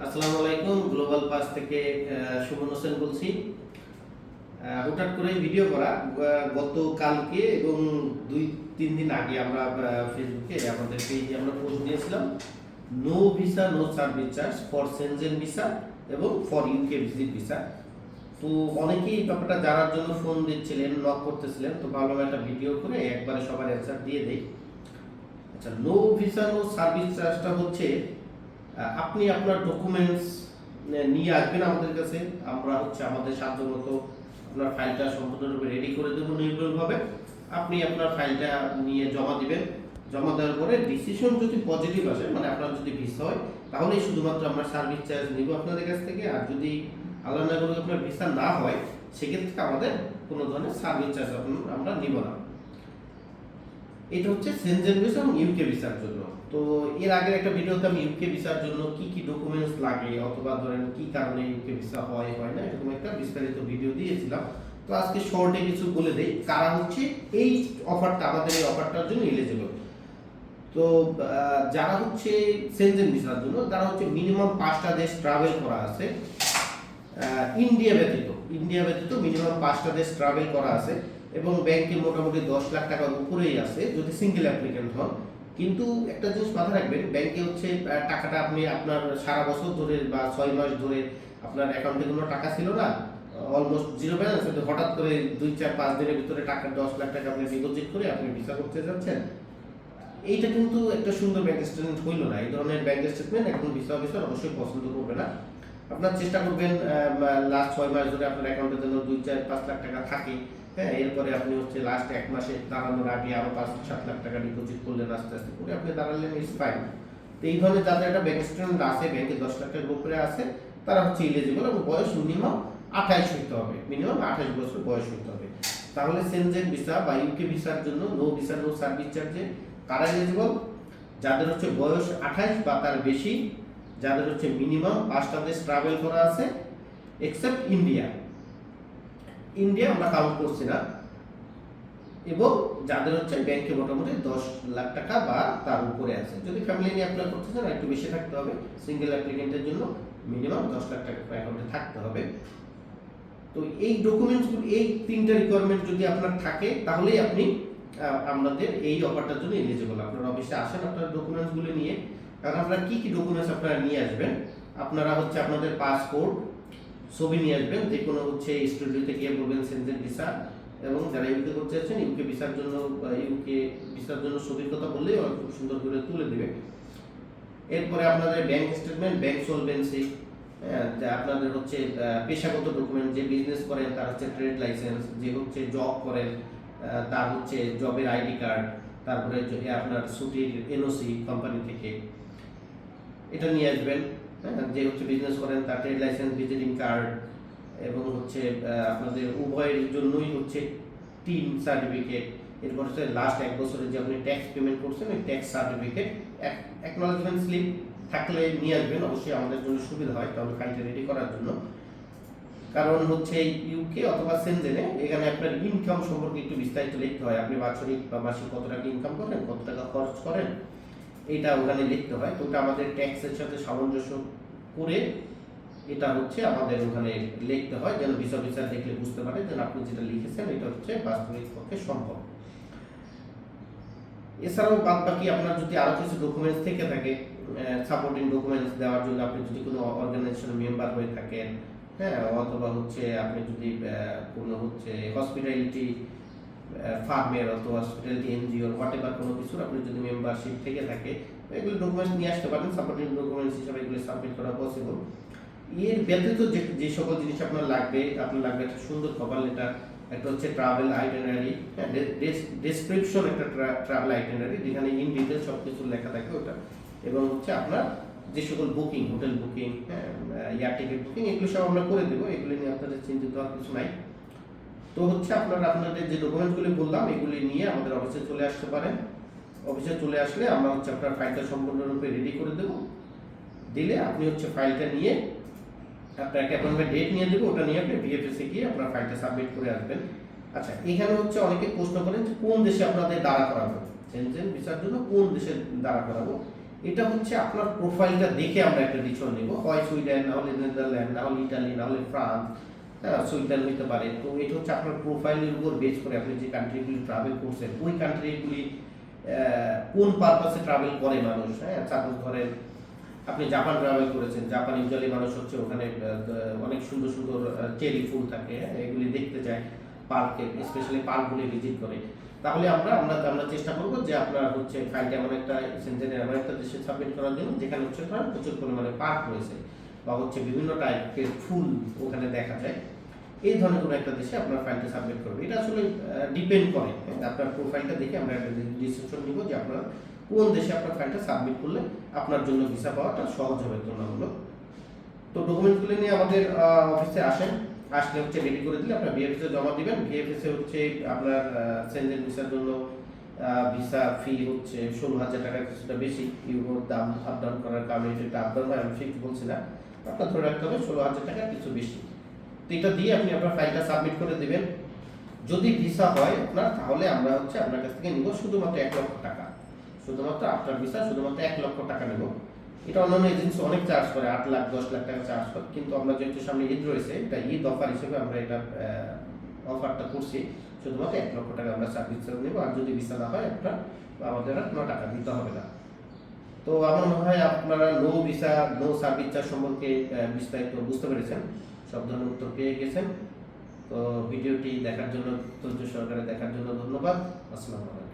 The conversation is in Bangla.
আসসালামু আলাইকুম। গ্লোবাল পাস থেকে সুমন হোসেন বলছি। হঠাৎ করে ভিডিও করা গতকালকে এবং 2-3 দিন আগে আমরা ফেসবুকে আমাদের পেজে আমরা পোস্ট দিয়েছিলাম, no visa no service charge for Schengen visa এবং ফর ইউকে ভিজিট ভিসা। তো অনেকেই এই ব্যাপারটা জানার জন্য ফোন দিচ্ছিলেন, নক করতেছিলেন, তো ভাবলাম একটা ভিডিও করে একবারে সবার অ্যান্সার দিয়ে দেই। আচ্ছা, নো ভিসা নো সার্ভিস চার্জটা হচ্ছে আপনি আপনার ডকুমেন্টস নিয়ে আসবেন আমাদের কাছে। আমরা আমাদের সাধ্যমতো আপনার ফাইলটা সম্পূর্ণরূপে রেডি করে দেবো নির্ভুলভাবে। আপনি আপনার ফাইলটা নিয়ে জমা দিবেন। জমা দেওয়ার পরে ডিসিশন যদি পজিটিভ আসে, মানে আপনার যদি ভিসা হয়, তাহলেই শুধুমাত্র আমরা সার্ভিস চার্জ নিব আপনাদের কাছ থেকে। আর যদি আল্লাহ না করুক আপনার ভিসা না হয়, সেক্ষেত্রে আমাদের কোনো ধরনের সার্ভিস চার্জ আমরা নিব না। এটা হচ্ছে সেনজেন ভিসা এবং ইউকে ভিসার জন্য। তো এর আগের একটা ভিডিওতে আমি ইউকে ভিসার জন্য কি কি ডকুমেন্টস লাগে অথবা ধরেন কি কারণে ইউকে ভিসা হয় না এরকম একটা বিস্তারিত ভিডিও দিয়েছিলাম। তো আজকে শর্টে কিছু বলে দেই কারা হচ্ছে এই অফারটা, আমাদের এই অফারটার জন্য এলিজিবল। তো যারা হচ্ছে সেনজেন ভিসার জন্য, তারা হচ্ছে মিনিমাম 5টা দেশ ট্রাভেল করা আছে। ইন্ডিয়া ব্যতীত মিনিমাম 5টা দেশ ট্রাভেল করা আছে এবং ব্যাংকে মোটামুটি 10 লাখ টাকার উপরেই আছে যদি সিঙ্গেল অ্যাপ্লিকেন্ট হন। কিন্তু একটা জিনিস মাথায় রাখবেন, ব্যাংকে টাকাটা আপনি আপনার সারা বছর ধরে বা 6 মাস ধরে আপনার অ্যাকাউন্টে কোনো টাকা ছিল না, অলমোস্ট জিরো ব্যালেন্স, হঠাৎ করে 2-4-5 দিনের ভিতরে টাকা 10 লাখ টাকা আপনি ডিপোজিট করে আপনি ভিসা করতে যাচ্ছেন, এইটা কিন্তু একটা সুন্দর ব্যাংক স্টেটমেন্ট হইল না। এই ধরনের ব্যাংক স্টেটমেন্ট একদম ভিসা অফিসার অবশ্যই পছন্দ করবে না। আপনার চেষ্টা করবেন লাস্ট 6 মাস ধরে আপনার অ্যাকাউন্টে যেন 2-4-5 লাখ টাকা থাকে। হ্যাঁ, এরপরে আপনি লাস্ট 1 মাসে দাঁড়ানোর আগে আরো 5-7 লাখ টাকা ডিপোজিট করলেন, আস্তে আস্তে করে আপনি দাঁড়ালেন, ইটস ফাইন। তো এই ধরনের যাদের একটা ব্যাংক স্টেটমেন্ট আছে, ব্যাংকে 10 লাখ টাকার উপরে আছে, তারা ইলিজিবল এবং বয়স মিনিমাম 28 হইতে হবে, মিনিমাম 28 বছর বয়স হইতে হবে। তাহলে সেনজেন ভিসা বা ইউকে ভিসার জন্য নো ভিসা নো সার্ভিস চার্জে কারা এলিজিবল? যাদের বয়স 28 বা তার বেশি, যাদের মিনিমাম 5টা দেশ ট্রাভেল করা আছে, এক্সেপ্ট ইন্ডিয়া আমরা কাউন্ট করছি না, এবং যাদের ব্যাংকে মোটামুটি 10 লাখ টাকা বা তার উপরে আছে। যদি ফ্যামিলি নিয়ে অ্যাপ্লাই করতে চান একটু বেশি থাকতে হবে, সিঙ্গেল অ্যাপ্লিকেন্টের জন্য মিনিমাম 10 লাখ টাকা অ্যাকাউন্টে থাকতে হবে। তো এই ডকুমেন্টসগুলো, এই 3টা রিকোয়ারমেন্ট যদি আপনার থাকে, তাহলেই আপনি আমাদের এই অফারটার জন্য এলিজিবল। আপনারা অবশ্যই আসেন আপনার ডকুমেন্টসগুলো নিয়ে। কারণ আপনারা কি কি ডকুমেন্টস আপনারা নিয়ে আসবেন? আপনারা আপনাদের পাসপোর্ট, ছবি নিয়ে আসবেন, যে কোনো স্টুডিওতে গিয়ে বলবেন সেনজেন ভিসা, এবং যারা ইউকে করতে যাচ্ছেন ইউকে ভিসার জন্য ছবির কথা বললেই ওরা খুব সুন্দর করে তুলে দেবে। এরপরে আপনাদের ব্যাংক স্টেটমেন্ট, ব্যাংক সলভেন্সি, আপনাদের পেশাগত ডকুমেন্ট, যে বিজনেস করেন তার ট্রেড লাইসেন্স, যে জব করেন তার জবের আইডি কার্ড, তারপরে আপনার ছুটির এনওসি কোম্পানি থেকে, এটা নিয়ে আসবেন। যে বিজনেস করেন তার ট্রেড লাইসেন্স, ভিজিটিং কার্ড, এবং আপনাদের উভয়ের জন্যই টিন সার্টিফিকেট। এরপর লাস্ট 1 বছরে যে আপনি ট্যাক্স পেমেন্ট করছেন ওই ট্যাক্স সার্টিফিকেট, অ্যাকনলেজমেন্ট স্লিপ থাকলে নিয়ে আসবেন, অবশ্যই আমাদের জন্য সুবিধা হয় তাহলে ফাইলটা রেডি করার জন্য। কারণ ইউকে অথবা সেনজেনে এখানে আপনার ইনকাম সম্পর্কে একটু বিস্তারিত লিখতে হয়। আপনি বাৎসরিক বা মাসিক কত টাকা ইনকাম করেন, কত টাকা খরচ করেন, এটা ওখানে লিখতে হয়। তো ওটা আমাদের ট্যাক্সের সাথে সামঞ্জস্য করে এটা আমাদের ওখানে লিখতে হয়, যেন ভিসা অফিসার দেখলে বুঝতে পারে যে আপনি যেটা লিখেছেন এটা বাস্তবিক পক্ষে সম্ভব। এছাড়াও বাদ বাকি আপনার যদি আরো কিছু ডকুমেন্টস থেকে থাকে, সাপোর্টিং ডকুমেন্টস দেওয়ার জন্য, আপনি যদি কোনো অর্গানাইজেশনের মেম্বার হয়ে থাকেন, হ্যাঁ, অথবা আপনি যদি কোনো হসপিটালিটি ফার্মের অথবা হসপিটালিটি এনজিওর হোয়াটএভার কোনো কিছুর আপনি যদি মেম্বারশিপ থেকে থাকে, এগুলো ডকুমেন্টস নিয়ে আসতে পারেন, সাপোর্টিং ডকুমেন্টস হিসাবে এগুলো সাবমিট করা পসিবল। এর ব্যতীত যে সকল জিনিস আপনার লাগবে একটা সুন্দর কভার লেটার, একটা ট্রাভেল আইটেনারি, ডেসক্রিপশন, একটা ট্রাভেল আইটেনারি যেখানে ইন ডিটেইলস সব কিছু লেখা থাকে ওটা, এবং আপনার যে সকল booking, hotel booking, air ticket booking, এগুলো সব আমরা করে দেবো, এগুলো নিয়ে আপনাদের চিন্তিত হওয়ার কিছু নাই। তো আপনারা আপনাদের যে ডকুমেন্টসগুলি বললাম এগুলি নিয়ে আমাদের অফিসে চলে আসতে পারেন। অফিসে চলে আসলে আমরা আপনার ফাইলটা সম্পূর্ণরূপে রেডি করে দেবো। দিলে আপনি ফাইলটা নিয়ে আপনার একটা অ্যাপয়েন্টমেন্ট ডেট নিয়ে দেবো, ওটা নিয়ে আপনি বিএফএসে গিয়ে আপনার ফাইলটা সাবমিট করে আসবেন। আচ্ছা, এখানে অনেকে প্রশ্ন করেন যে কোন দেশে আপনাদের দাঁড়া করাবো, সেনজেন ভিসার জন্য কোন দেশে দাঁড়া করাবো। এটা হচ্ছে আপনার প্রোফাইলটা দেখে আমরা একটা ডিসিশন নেব, হয় সুইডেন, না হলে নেদারল্যান্ড, না হলে ইটালি, না হলে ফ্রান্স, হ্যাঁ সুইডেন হতে পারে। তো এটা হচ্ছে আপনার প্রোফাইলের উপর বেস করে আপনি যে কান্ট্রিগুলি ট্রাভেল করছেন ওই কান্ট্রিগুলি কোন পারপাসে ট্রাভেল করে মানুষ। হ্যাঁ সাপোজ ধরেন আপনি জাপান ট্রাভেল করেছেন, জাপান ইউজুয়ালি মানুষ হচ্ছে ওখানে অনেক সুন্দর সুন্দর চেরি ফুল থাকে, হ্যাঁ এগুলি দেখতে যায় পার্কে, স্পেশালি পার্কগুলি ভিজিট করে। তাহলে আমরা আমরা আমরা চেষ্টা করবো যে আপনার হচ্ছে ফাইলটা এমন একটা সেন্টারে এমন একটা দেশে সাবমিট করার জন্য যেখানে হচ্ছে ধরেন প্রচুর পরিমাণে পার্ক রয়েছে বা হচ্ছে বিভিন্ন টাইপের ফুল ওখানে দেখা যায়, এই ধরনের কোনো একটা দেশে আপনার ফাইলটা সাবমিট করবে। এটা আসলে ডিপেন্ড করে, হ্যাঁ, আপনার প্রোফাইলটা দেখে আমরা একটা ডিসিশন নিব যে আপনার কোন দেশে আপনার ফাইলটা সাবমিট করলে আপনার জন্য ভিসা পাওয়াটা সহজ হবে তুলনামূলক। তো ডকুমেন্টগুলো নিয়ে আমাদের অফিসে আসেন, আসলে হচ্ছে রেডি করে দিলে আপনার ভিএফএসে জমা দিবেন। ভিএফএসে হচ্ছে আপনার সেনজেন ভিসার জন্য ভিসা ফি হচ্ছে 16,000 টাকা, কিছুটা বেশি, ইউরোর দাম আপ ডাউন করার কারণে এটা আপ ডাউন হয়, আমি ঠিক বলছি না, আপনার ধরে রাখতে হবে 16,000 টাকা কিছু বেশি। তো এটা দিয়ে আপনি আপনার ফাইলটা সাবমিট করে দিবেন। যদি ভিসা হয় আপনার, তাহলে আমরা হচ্ছে আপনার কাছ থেকে নিব শুধুমাত্র 1 লক্ষ টাকা, শুধুমাত্র আপনার ভিসা শুধুমাত্র 1 লক্ষ টাকা নেব। এটা অন্যান্য এজেন্সি অনেক চার্জ করে, 8 লাখ 10 লাখ টাকা চার্জ করে, কিন্তু আমরা যেহেতু সামনে ঈদ রয়েছে, এটা ঈদ অফার হিসেবে আমরা এটা অফারটা করছি, শুধুমাত্র 1 লক্ষ টাকা আমরা সার্ভিস চার্জ নেব। আর যদি ভিসা না হয় আপনার আমাদের আর কোনো টাকা দিতে হবে না। তো আমার মনে হয় আপনারা no visa no service charge সম্পর্কে বিস্তারিত বুঝতে পেরেছেন, সব ধরনের উত্তর পেয়ে গেছেন। তো ভিডিওটি দেখার জন্য, ধৈর্য সহকারে দেখার জন্য ধন্যবাদ। আসসালামু আলাইকুম।